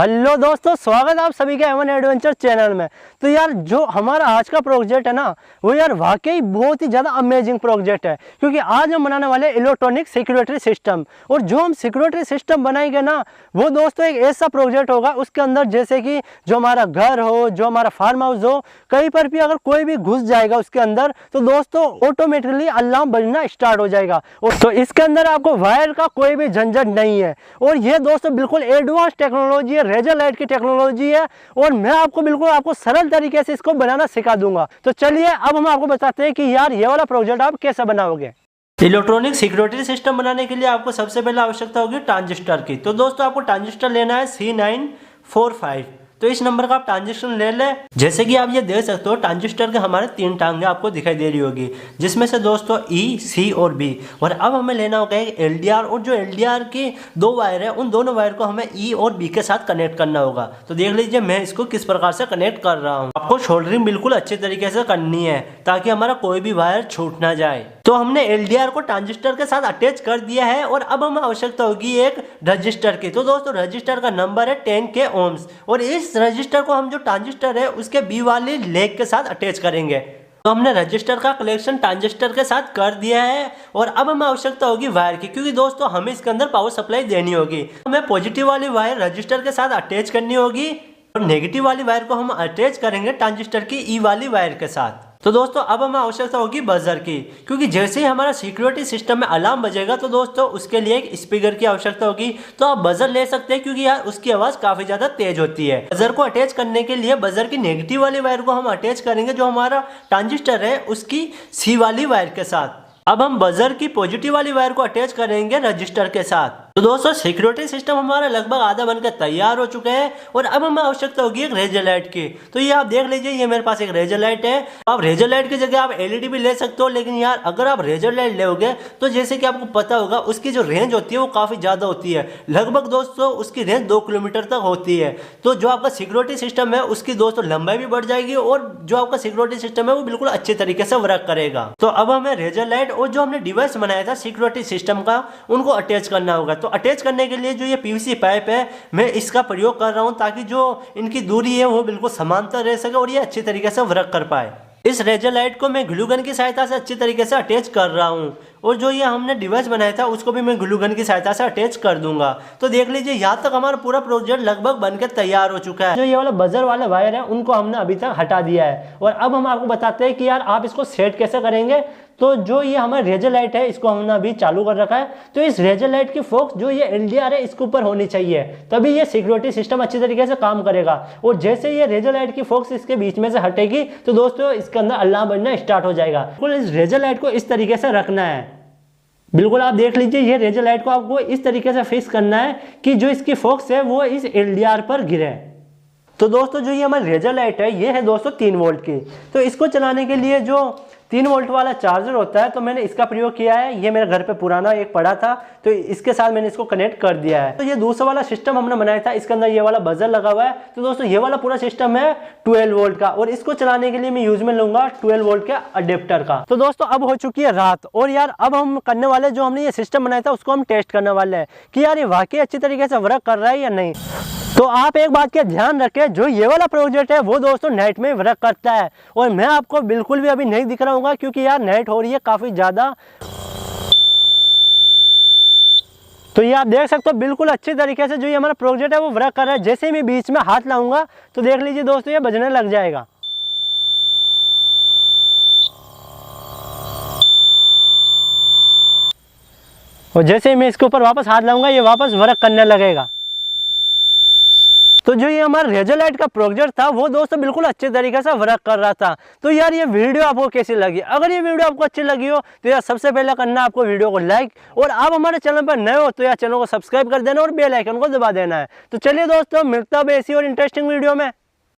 Hello दोस्तों, स्वागत है आप सभी के एवन एडवेंचर चैनल में। तो यार जो हमारा आज का प्रोजेक्ट है ना, वो यार वाकई बहुत ही ज़्यादा अमेजिंग प्रोजेक्ट है, क्योंकि आज हम बनाने वाले इलेक्ट्रॉनिक सिक्योरिटी सिस्टम। और जो हम सिक्योरिटी सिस्टम बनाएंगे ना, वो दोस्तों एक ऐसा प्रोजेक्ट होगा उसके अंदर जैसे कि जो हमारा घर हो, जो हमारा फार्म हाउस हो, कहीं पर भी अगर कोई भी घुस जाएगा उसके अंदर तो दोस्तों ऑटोमेटिकली अलार्म बजना स्टार्ट हो जाएगा। और तो इसके अंदर आपको वायर का कोई भी झंझट नहीं है। और ये दोस्तों बिल्कुल एडवांस टेक्नोलॉजी है, रेजर लाइट की टेक्नोलॉजी है। और मैं आपको सरल तरीके से इसको बनाना सिखा दूंगा। तो चलिए अब हम आपको बताते हैं कि यार ये वाला प्रोजेक्ट आप कैसे बनाओगे। इलेक्ट्रॉनिक सिक्योरिटी सिस्टम बनाने के लिए आपको सबसे पहले आवश्यकता होगी ट्रांजिस्टर की। तो दोस्तों आपको ट्रांजिस्टर लेना है C945। तो इस नंबर का आप ट्रांजिस्टर ले लें। जैसे कि आप ये देख सकते हो, ट्रांजिस्टर के हमारे 3 टांगे आपको दिखाई दे रही होगी, जिसमें से दोस्तों E, C और B। और अब हमें लेना होगा एक LDR, और जो LDR की 2 वायर है, उन दोनों वायर को हमें E और B के साथ कनेक्ट करना होगा। तो देख लीजिए मैं इसको किस प्रकार से कनेक्ट कर रहा हूँ। आपको सोल्डरिंग बिल्कुल अच्छे तरीके से करनी है ताकि हमारा कोई भी वायर छूट ना जाए। तो हमने LDR को ट्रांजिस्टर के साथ अटैच कर दिया है, और अब हमें आवश्यकता होगी एक रजिस्टर की। तो दोस्तों रजिस्टर का नंबर है 10K ohms, और इस रजिस्टर को हम जो ट्रांजिस्टर है उसके बी वाली लेग के साथ अटैच करेंगे। तो हमने रजिस्टर का कनेक्शन ट्रांजिस्टर के साथ कर दिया है, और अब हमें आवश्यकता होगी वायर की, क्योंकि दोस्तों हमें इसके अंदर पावर सप्लाई देनी होगी। हमें पॉजिटिव वाली वायर रजिस्टर के साथ अटैच करनी होगी, और नेगेटिव वाली वायर को हम अटैच करेंगे ट्रांजिस्टर की ई वाली वायर के साथ। तो दोस्तों अब हमें आवश्यकता होगी बजर की, क्योंकि जैसे ही हमारा सिक्योरिटी सिस्टम में अलार्म बजेगा तो दोस्तों उसके लिए एक स्पीकर की आवश्यकता होगी। तो आप बजर ले सकते हैं, क्योंकि यार उसकी आवाज काफी ज्यादा तेज होती है। बजर को अटैच करने के लिए बजर की नेगेटिव वाली वायर को हम अटैच करेंगे जो हमारा ट्रांजिस्टर है उसकी सी वाली वायर के साथ। अब हम बजर की पॉजिटिव वाली वायर को अटैच करेंगे रजिस्टर के साथ। तो दोस्तों सिक्योरिटी सिस्टम हमारा लगभग आधा बनकर तैयार हो चुका है, और अब हमें आवश्यकता होगी एक रेजर लाइट की। तो ये आप देख लीजिए, ये मेरे पास एक रेजर लाइट है। आप रेजर लाइट की जगह आप LED भी ले सकते हो, लेकिन यार अगर आप रेजर लाइट लोगे तो जैसे कि आपको पता होगा उसकी जो रेंज होती है वो काफी ज्यादा होती है। लगभग दोस्तों उसकी रेंज 2 किलोमीटर तक होती है। तो जो आपका सिक्योरिटी सिस्टम है उसकी दोस्तों लंबाई भी बढ़ जाएगी, और जो आपका सिक्योरिटी सिस्टम है वो बिल्कुल अच्छे तरीके से वर्क करेगा। तो अब हमें रेजर लाइट और जो हमने डिवाइस बनाया था सिक्योरिटी सिस्टम का, उनको अटैच करना होगा। तो अटैच करने के लिए जो ये PVC पाइप है, मैं इसका प्रयोग कर रहा हूं ताकि जो इनकी दूरी है वो बिल्कुल समांतर रह सके और ये अच्छी तरीके से वर्क कर पाए। इस रेजर लाइट को मैं ग्लू गन की सहायता से अच्छी तरीके से अटैच कर रहा हूं, और जो ये हमने डिवाइस बनाया था उसको भी मैं ग्लू गन की सहायता से अटैच कर दूंगा। तो देख लीजिए यहाँ तक हमारा पूरा प्रोजेक्ट लगभग बनकर तैयार हो चुका है। जो ये वाला बजर वाले वायर है उनको हमने अभी तक हटा दिया है, और अब हम आपको बताते हैं कि यार आप इसको सेट कैसे करेंगे। तो जो ये हमारी रेजर लाइट है इसको हमने अभी चालू कर रखा है। तो इस रेजर लाइट की फोकस जो ये LDR है इसके ऊपर होनी चाहिए, तभी ये सिक्योरिटी सिस्टम अच्छी तरीके से काम करेगा। और जैसे ये रेजर लाइट की फोकस इसके बीच में से हटेगी तो दोस्तों इसके अंदर अलार्म बजना स्टार्ट हो जाएगा। बिल्कुल इस रेजर लाइट को इस तरीके से रखना है। बिल्कुल आप देख लीजिए, ये रेजर लाइट को आपको इस तरीके से फिक्स करना है कि जो इसकी फोकस है वो इस LDR पर गिरे। तो दोस्तों जो ये हमारी रेजर लाइट है ये है दोस्तों 3 वोल्ट की। तो इसको चलाने के लिए जो 3 वोल्ट वाला चार्जर होता है, तो मैंने इसका प्रयोग किया है। ये मेरे घर पे पुराना एक पड़ा था, तो इसके साथ मैंने इसको कनेक्ट कर दिया है। तो ये दूसरा वाला सिस्टम हमने बनाया था, इसके अंदर ये वाला बजर लगा हुआ है। तो दोस्तों ये वाला पूरा सिस्टम है 12 वोल्ट का, और इसको चलाने के लिए मैं यूज में लूंगा 12 वोल्ट के अडेप्टर का। तो दोस्तों अब हो चुकी है रात, और यार अब हम करने वाले जो हमने ये सिस्टम बनाया था उसको हम टेस्ट करने वाले हैं कि यार ये वाकई अच्छी तरीके से वर्क कर रहा है या नहीं। तो आप एक बात का ध्यान रखें, जो ये वाला प्रोजेक्ट है वो दोस्तों नाइट में वर्क करता है, और मैं आपको बिल्कुल भी अभी नहीं दिख रहा हूँ क्योंकि यार नाइट हो रही है काफ़ी ज़्यादा। तो ये आप देख सकते हो बिल्कुल अच्छे तरीके से जो ये हमारा प्रोजेक्ट है वो वर्क कर रहा है। जैसे ही मैं बीच में हाथ लाऊंगा तो देख लीजिए दोस्तों ये बजने लग जाएगा। और जैसे ही मैं इसके ऊपर वापस हाथ लाऊंगा ये वापस वर्क करने लगेगा। तो जो ये हमारा रेजर लाइट का प्रोजेक्ट था वो दोस्तों बिल्कुल अच्छे तरीके से वर्क कर रहा था। तो यार ये वीडियो आपको कैसी लगी? अगर ये वीडियो आपको अच्छी लगी हो तो यार सबसे पहले करना आपको वीडियो को लाइक, और आप हमारे चैनल पर नए हो तो यार चैनल को सब्सक्राइब कर देना और बेल आइकन को दबा देना है। तो चलिए दोस्तों मिलता है ऐसी और इंटरेस्टिंग वीडियो में।